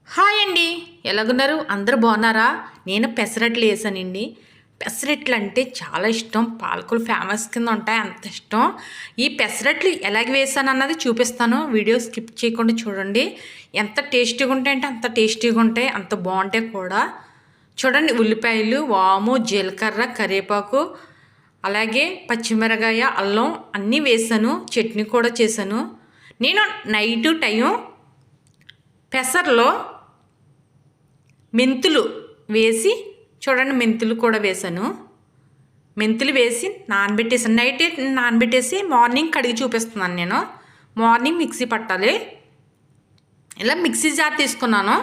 Hi అండి. ఎలాగున్నారు? అందరూ బాగున్నారా? నేను పెసరట్లు వేసానండి. పెసరట్లు అంటే చాలా ఇష్టం. పాలకులు ఫేమస్ కింద ఉంటాయి, అంత ఇష్టం. ఈ పెసరట్లు ఎలాగ వేసాను అన్నది చూపిస్తాను. వీడియో స్కిప్ చేయకుండా చూడండి. ఎంత టేస్టీగా ఉంటాయంటే అంత టేస్టీగా ఉంటాయి, అంత బాగుంటాయి కూడా. చూడండి, ఉల్లిపాయలు, వాము, జీలకర్ర, కరివేపాకు, అలాగే పచ్చిమిరకాయ, అల్లం అన్నీ వేసాను. చట్నీ కూడా చేశాను. నేను నైట్ టైం పెసర్లో మెంతులు వేసి, చూడండి, మెంతులు కూడా వేసాను. మెంతులు వేసి నానబెట్టేసాను. నైట్ నానబెట్టేసి మార్నింగ్ కడిగి చూపిస్తున్నాను నేను. మార్నింగ్ మిక్సీ పట్టాలి. ఇలా మిక్సీ జార్ తీసుకున్నాను.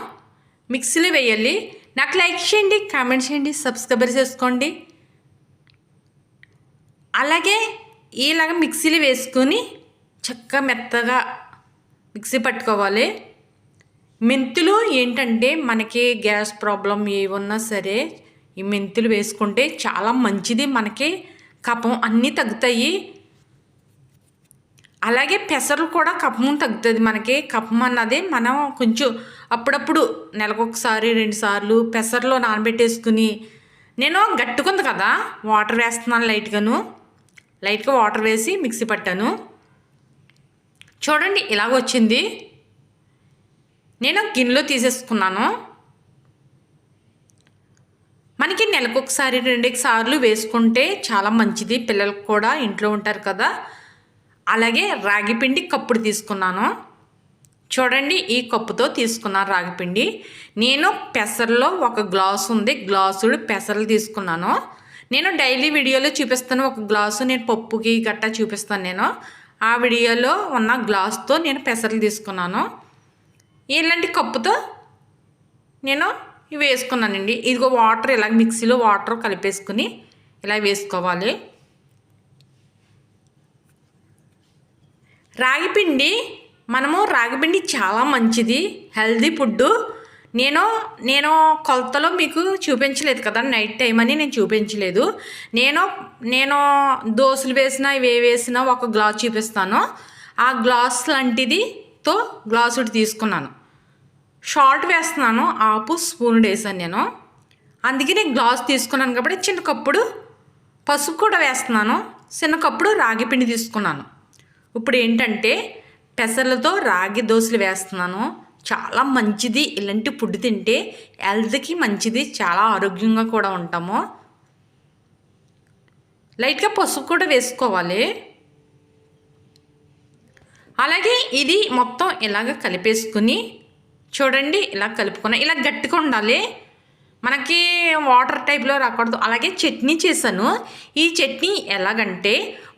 మిక్సీలో వేయాలి. నాకు లైక్ చేయండి, కామెంట్ చేయండి, సబ్స్క్రైబర్ చేసుకోండి. అలాగే ఇలాగ మిక్సీలో వేసుకొని చక్కగా మెత్తగా మిక్సీ పట్టుకోవాలి. మెంతులు ఏంటంటే మనకి గ్యాస్ ప్రాబ్లం ఏమన్నా సరే ఈ మెంతులు వేసుకుంటే చాలా మంచిది. మనకి కఫం అన్నీ తగ్గుతాయి. అలాగే పెసలు కూడా కఫం తగ్గుతుంది. మనకి కఫం అన్నది మనం కొంచెం అప్పుడప్పుడు నెలకొకసారి 2 సార్లు పెసర్లో నానబెట్టేసుకుని, నేను గట్టుకుంది కదా, వాటర్ వేస్తున్నాను. లైట్గా వాటర్ వేసి మిక్సీ పట్టాను. చూడండి, ఇలాగ వచ్చింది. నేను గిన్నెలో తీసేసుకున్నాను. మనకి నెలకొకసారి 2 సార్లు వేసుకుంటే చాలా మంచిది. పిల్లలకు కూడా ఇంట్లో ఉంటారు కదా. అలాగే రాగిపిండి కప్పుడు తీసుకున్నాను. చూడండి, ఈ కప్పుతో తీసుకున్నాను రాగిపిండి. నేను పెసర్లో 1 గ్లాసు ఉంది, గ్లాసుడు పెసర్లు తీసుకున్నాను. నేను డైలీ వీడియోలో చూపిస్తాను. 1 గ్లాసు నేను పప్పుకి గట్టా చూపిస్తాను. నేను ఆ వీడియోలో ఉన్న గ్లాసుతో నేను పెసర్లు తీసుకున్నాను. ఇలాంటి కప్పుతో నేను ఇవి వేసుకున్నానండి. ఇదిగో వాటర్ ఇలా మిక్సీలో వాటర్ కలిపేసుకుని ఇలా వేసుకోవాలి. రాగిపిండి చాలా మంచిది, హెల్దీ ఫుడ్డు. నేను కొలతలో మీకు చూపించలేదు కదా, నైట్ టైం అని నేను చూపించలేదు. నేను దోశలు వేసినా ఇవి వేసినా 1 గ్లాస్ చూపిస్తాను. ఆ గ్లాస్ లాంటిదితో గ్లాసుడు తీసుకున్నాను. సాల్ట్ వేస్తున్నాను, హాఫ్ స్పూన్ వేసాను నేను. అందుకే నేను గ్లాస్ తీసుకున్నాను కాబట్టి చిన్న కప్పుడు పసుపు కూడా వేస్తున్నాను. చిన్న కప్పుడు రాగిపిండి తీసుకున్నాను. ఇప్పుడు ఏంటంటే పెసర్లతో రాగి దోశలు వేస్తున్నాను. చాలా మంచిది. ఇలాంటి ఫుడ్ తింటే హెల్త్కి మంచిది, చాలా ఆరోగ్యంగా కూడా ఉంటాము. లైట్గా పసుపు కూడా వేసుకోవాలి. అలాగే ఇది మొత్తం ఇలాగ కలిపేసుకుని, చూడండి, ఇలా కలుపుకున్నా. ఇలా గట్టిగా ఉండాలి, మనకి వాటర్ టైప్లో రాకూడదు. అలాగే చట్నీ చేశాను. ఈ చట్నీ ఎలాగంటే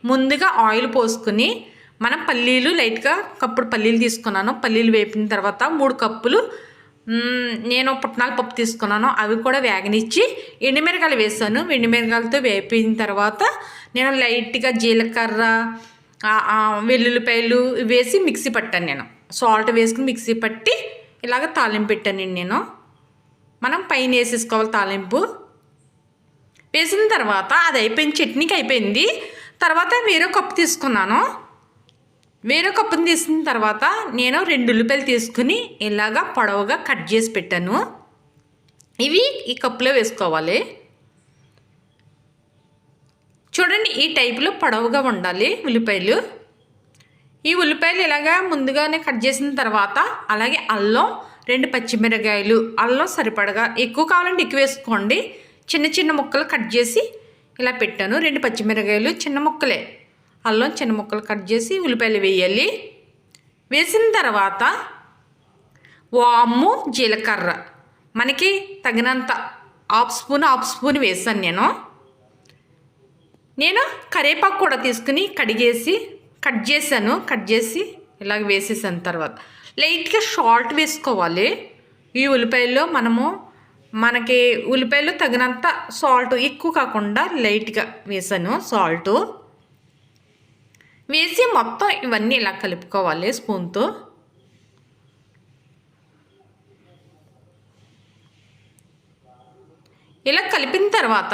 ముందుగా ఆయిల్ పోసుకుని మనం పల్లీలు లైట్గా కప్పుడు పల్లీలు తీసుకున్నాను. పల్లీలు వేపిన తర్వాత 3 కప్పులు నేను పుట్నాల పప్పు తీసుకున్నాను. అవి కూడా వేగనిచ్చి ఎండుమిరకాయలు వేసాను. ఎండుమిరకాయలతో వేపిన తర్వాత నేను లైట్గా జీలకర్ర, వెల్లుల్లిపాయలు వేసి మిక్సీ పట్టాను. నేను సాల్ట్ వేసుకుని మిక్సీ పట్టి ఇలాగ తాలింపు పెట్టానండి నేను. మనం పైన వేసేసుకోవాలి. తాలింపు వేసిన తర్వాత అది అయిపోయింది, చట్నీకి అయిపోయింది. తర్వాత వేరే కప్పు తీసుకున్నాను. వేరే కప్పుని తీసిన తర్వాత నేను 2 ఉల్లిపాయలు తీసుకుని ఇలాగా పొడవుగా కట్ చేసి పెట్టాను. ఇవి ఈ కప్పులో వేసుకోవాలి. చూడండి, ఈ టైపులో పొడవుగా ఉండాలి ఉల్లిపాయలు. ఈ ఉల్లిపాయలు ఇలాగా ముందుగానే కట్ చేసిన తర్వాత, అలాగే అల్లం, 2 పచ్చిమిరకాయలు, అల్లం సరిపడగా, ఎక్కువ కావాలంటే ఎక్కువ వేసుకోండి. చిన్న చిన్న ముక్కలు కట్ చేసి ఇలా పెట్టాను. 2 పచ్చిమిరకాయలు చిన్న ముక్కలే, అల్లం చిన్న ముక్కలు కట్ చేసి ఉల్లిపాయలు వేయాలి. వేసిన తర్వాత వాము, జీలకర్ర మనకి తగినంత హాఫ్ స్పూన్ వేసాను నేను. కరివేపాకు కూడా తీసుకుని కడిగేసి కట్ చేసి ఇలాగ వేసేసాను. తర్వాత లైట్గా సాల్ట్ వేసుకోవాలి. ఈ ఉల్లిపాయల్లో మనకి ఉల్లిపాయలు తగినంత సాల్ట్, ఎక్కువ కాకుండా లైట్గా వేసాను సాల్టు. వేసి మొత్తం ఇవన్నీ ఇలా కలుపుకోవాలి స్పూన్తో. ఇలా కలిపిన తర్వాత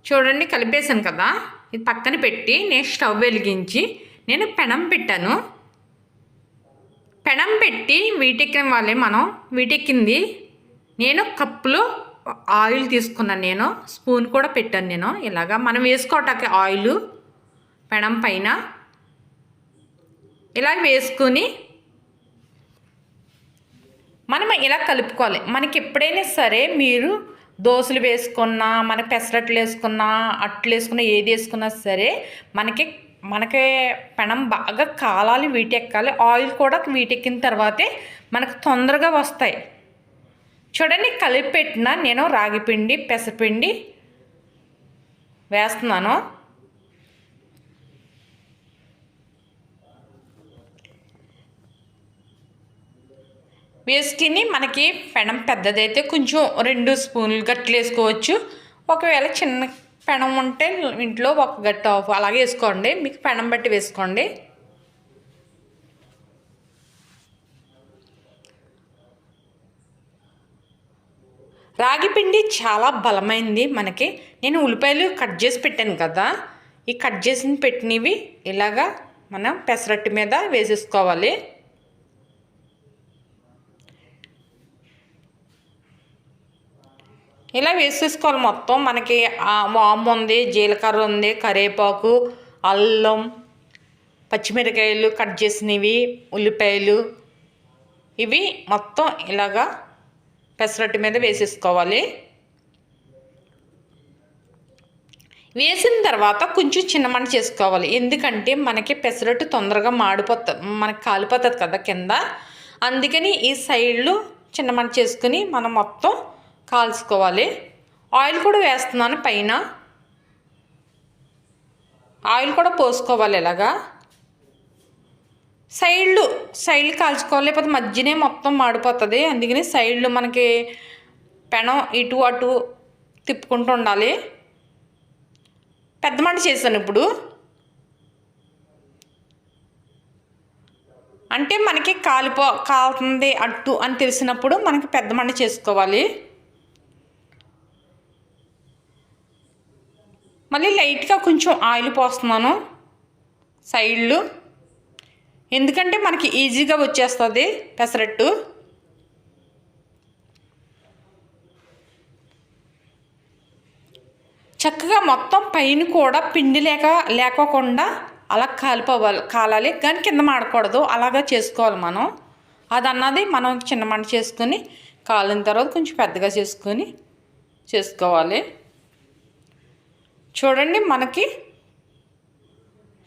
చూడండి, కలిపేసాను కదా, ఇది పక్కన పెట్టి నేను స్టవ్ వెలిగించి నేను పెనం పెట్టాను. పెనం పెట్టి వీటెక్కిన వాళ్ళే మనం వీటెక్కింది. నేను కప్పులో ఆయిల్ తీసుకున్నాను, నేను స్పూన్ కూడా పెట్టాను. నేను ఇలాగా మనం వేసుకోవటానికి ఆయిల్ పెనం పైన ఇలా వేసుకుని మనం ఇలా కలుపుకోవాలి. మనకి ఎప్పుడైనా సరే మీరు దోశలు వేసుకున్నా, మన పెసరట్లు వేసుకున్నా, అట్లు వేసుకున్నా, ఏది వేసుకున్నా సరే మనకి పెనం బాగా కాలాలి, వీటెక్కాలి. ఆయిల్ కూడా వీటెక్కిన తర్వాతే మనకు తొందరగా వస్తాయి. చూడండి, కలిపి పెట్టిన నేను రాగిపిండి పెసరపిండి వేస్తున్నాను. వేసుకుని మనకి పెనం పెద్దదైతే కొంచెం 2 స్పూన్లు గట్లు వేసుకోవచ్చు. ఒకవేళ చిన్న పెనం ఉంటే ఇంట్లో ఒక గట్టు ఆఫ్ అలాగే వేసుకోండి, మీకు పెనం బట్టి వేసుకోండి. రాగి పిండి చాలా బలమైంది మనకి. నేను ఉల్లిపాయలు కట్ చేసి పెట్టాను కదా, ఈ కట్ చేసి పెట్టినవి ఇలాగా మనం పెసరట్టు మీద వేసేసుకోవాలి. ఇలా వేసేసుకోవాలి మొత్తం. మనకి వాము ఉంది, జీలకర్ర ఉంది, కరివేపాకు, అల్లం, పచ్చిమిరకాయలు కట్ చేసినవి, ఉల్లిపాయలు, ఇవి మొత్తం ఇలాగా పెసరట్టు మీద వేసేసుకోవాలి. వేసిన తర్వాత కొంచెం చిన్న మంట చేసుకోవాలి, ఎందుకంటే మనకి పెసరట్టు తొందరగా మాడిపోతుంది, మనకి కాలిపోతుంది కదా కింద. అందుకని ఈ సైడ్లు చిన్న మంట చేసుకుని మనం మొత్తం కాల్చుకోవాలి. ఆయిల్ కూడా వేస్తున్నాను పైన, ఆయిల్ కూడా పోసుకోవాలి. ఇలాగా సైడ్లు కాల్చుకోవాలి, లేకపోతే మధ్యనే మొత్తం మాడిపోతుంది. అందుకని సైడ్లు మనకి పెనం ఇటు అటు తిప్పుకుంటూ ఉండాలి. పెద్ద మంట చేశాను ఇప్పుడు, అంటే మనకి కాలుతుంది అట్టు అని తెలిసినప్పుడు మనకి పెద్ద మంట చేసుకోవాలి. మళ్ళీ లైట్గా కొంచెం ఆయిల్ పోస్తున్నాను సైడ్లు, ఎందుకంటే మనకి ఈజీగా వచ్చేస్తుంది పెసరట్టు. చక్కగా మొత్తం పైన కూడా పిండి లేకోకుండా అలా కాలాలి, కానీ కింద మాడకూడదు. అలాగా చేసుకోవాలి మనం. అదన్నది మనం చిన్న మంట చేసుకుని కాలిన తర్వాత కొంచెం పెద్దగా చేసుకోవాలి. చూడండి, మనకి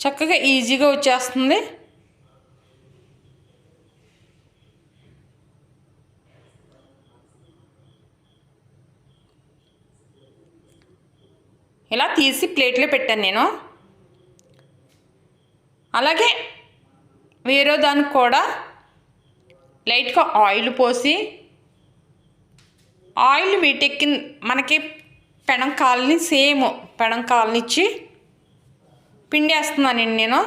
చక్కగా ఈజీగా వచ్చేస్తుంది. ఇలా తీసి ప్లేట్లో పెట్టాను నేను. అలాగే వేరే దానికి కూడా లైట్గా ఆయిల్ పోసి, ఆయిల్ వీటెక్కి మనకి పెనం కాలనిచ్చి పిండి వేస్తున్నానండి నేను.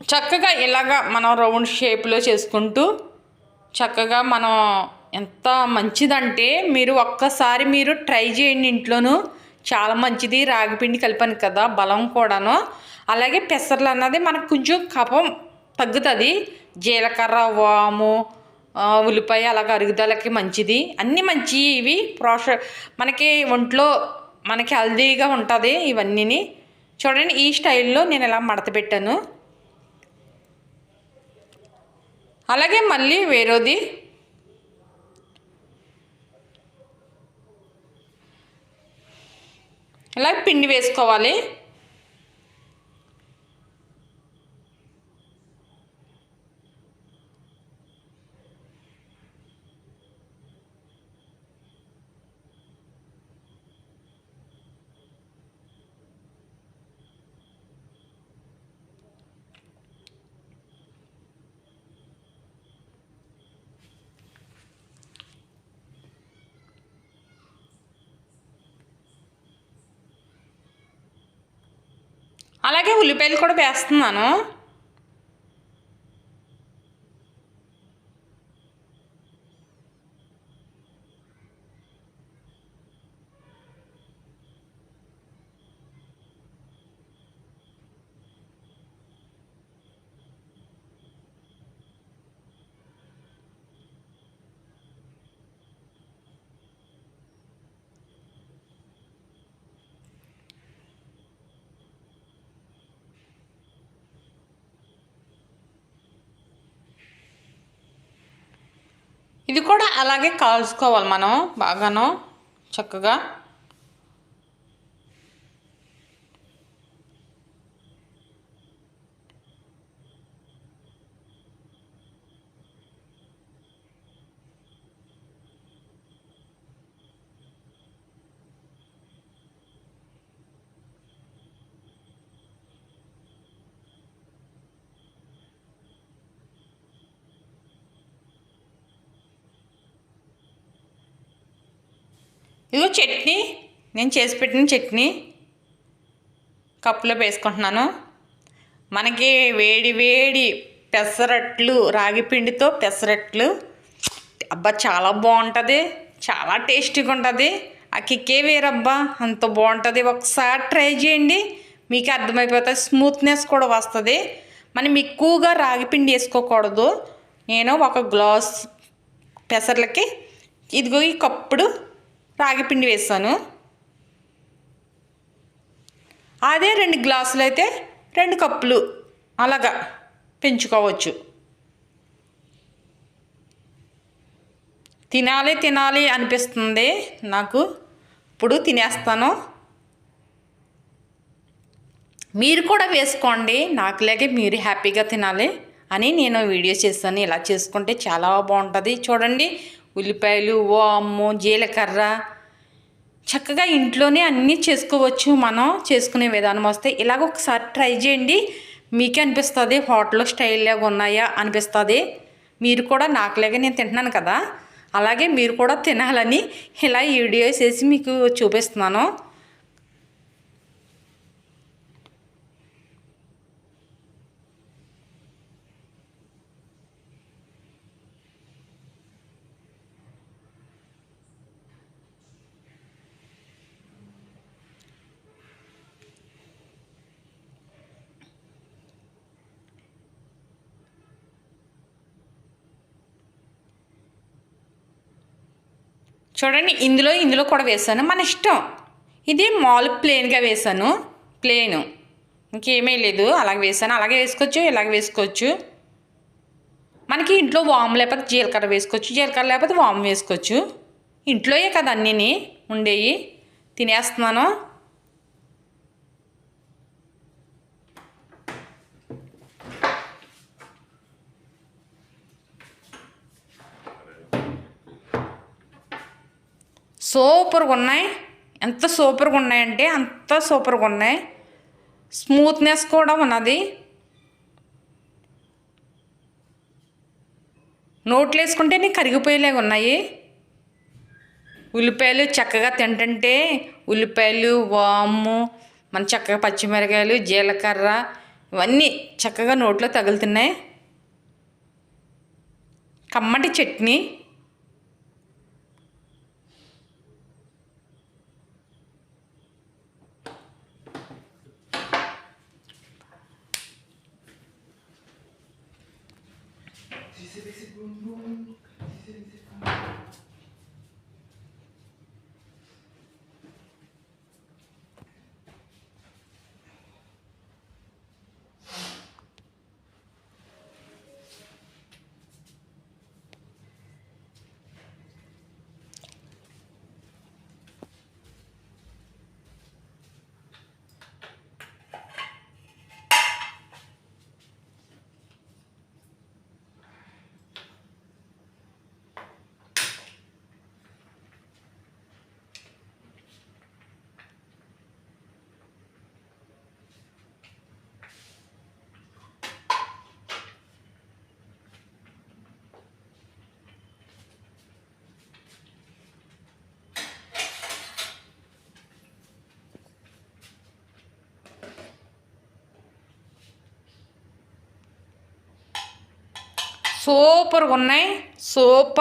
చక్కగా ఇలాగా మనం రౌండ్ షేప్లో చేసుకుంటూ చక్కగా మనం ఎంత మంచిదంటే మీరు ఒక్కసారి ట్రై చేయండి ఇంట్లోనూ. చాలా మంచిది, రాగిపిండి కలిపాను కదా, బలం కూడాను. అలాగే పెసర్లు అన్నది మనకు కొంచెం కఫం తగ్గుతుంది. జీలకర్ర, వాము, ఉల్లిపాయ అలాగ అరుగుదలకి మంచిది. అన్నీ మంచి ఇవి మనకి ఒంట్లో మనకి హెల్దీగా ఉంటుంది ఇవన్నీ. చూడండి, ఈ స్టైల్లో నేను ఇలా మడత పెట్టాను. అలాగే మళ్ళీ వేరేది ఇలా పిండి వేసుకోవాలి. అలాగే ఉల్లిపాయలు కూడా వేస్తున్నాను. ఇది కూడా అలాగే కాల్చుకోవాలి మనం బాగాను చక్కగా. ఇదిగో చట్నీ, నేను చేసి పెట్టిన చట్నీ కప్పులో వేసుకుంటున్నాను. మనకి వేడి వేడి పెసరట్లు, రాగి పిండితో పెసరట్లు, అబ్బా చాలా బాగుంటుంది, చాలా టేస్టీగా ఉంటుంది. ఆ కిక్కే వేరబ్బా, అంత బాగుంటుంది. ఒకసారి ట్రై చేయండి, మీకు అర్థమైపోతుంది. స్మూత్నెస్ కూడా వస్తుంది. మనం ఎక్కువగా రాగి పిండి వేసుకోకూడదు. నేను 1 గ్లాస్ పెసర్లకి ఇదిగో ఈ కప్పుడు రాగి పిండి వేసాను. అదే 2 గ్లాసులు అయితే 2 కప్పులు అలాగా పెంచుకోవచ్చు. తినాలి తినాలి అనిపిస్తుంది నాకు, ఇప్పుడు తినేస్తాను. మీరు కూడా వేసుకోండి, నాకులాగే మీరు హ్యాపీగా తినాలి అని నేను వీడియో చేస్తాను. ఇలా చేసుకుంటే చాలా బాగుంటుంది. చూడండి, ఉల్లిపాయలు, వాము, జీలకర్ర, చక్కగా ఇంట్లోనే అన్నీ చేసుకోవచ్చు. మనం చేసుకునే విధానం వస్తే ఇలాగ ఒకసారి ట్రై చేయండి, మీకే అనిపిస్తుంది హోటల్ స్టైల్ లాగా ఉన్నాయా అనిపిస్తుంది. మీరు కూడా నాకులాగే నేను తింటున్నాను కదా, అలాగే మీరు కూడా తినాలని ఇలా వీడియోస్ వేసి మీకు చూపిస్తున్నాను. చూడండి, ఇందులో కూడా వేసాను, మన ఇష్టం. ఇది మాల్ ప్లెయిన్గా వేసాను, ప్లెయిన్, ఇంకేమీ లేదు. అలాగే వేసాను, అలాగే వేసుకోవచ్చు, ఇలాగే వేసుకోవచ్చు. మనకి ఇంట్లో వాము లేకపోతే జీలకర్ర వేసుకోవచ్చు, జీలకర్ర లేకపోతే వాము వేసుకోవచ్చు. ఇంట్లోయే కదా అన్నీ ఉండేవి. తినేస్తున్నాను. సూపర్గా ఉన్నాయి. ఎంత సూపర్గా ఉన్నాయంటే అంత సూపర్గా ఉన్నాయి. స్మూత్నెస్ కూడా ఉన్నది. నోట్లో వేసుకుంటేనే కరిగిపోయేలాగా ఉన్నాయి. ఉల్లిపాయలు చక్కగా తింటుంటే, ఉల్లిపాయలు, వాము, మన చక్కగా పచ్చిమిరకాయలు, జీలకర్ర ఇవన్నీ చక్కగా నోట్లో తగులుతున్నాయి. కమ్మటి చట్నీ. సూపర్గా ఉన్నాయి, సూపర్.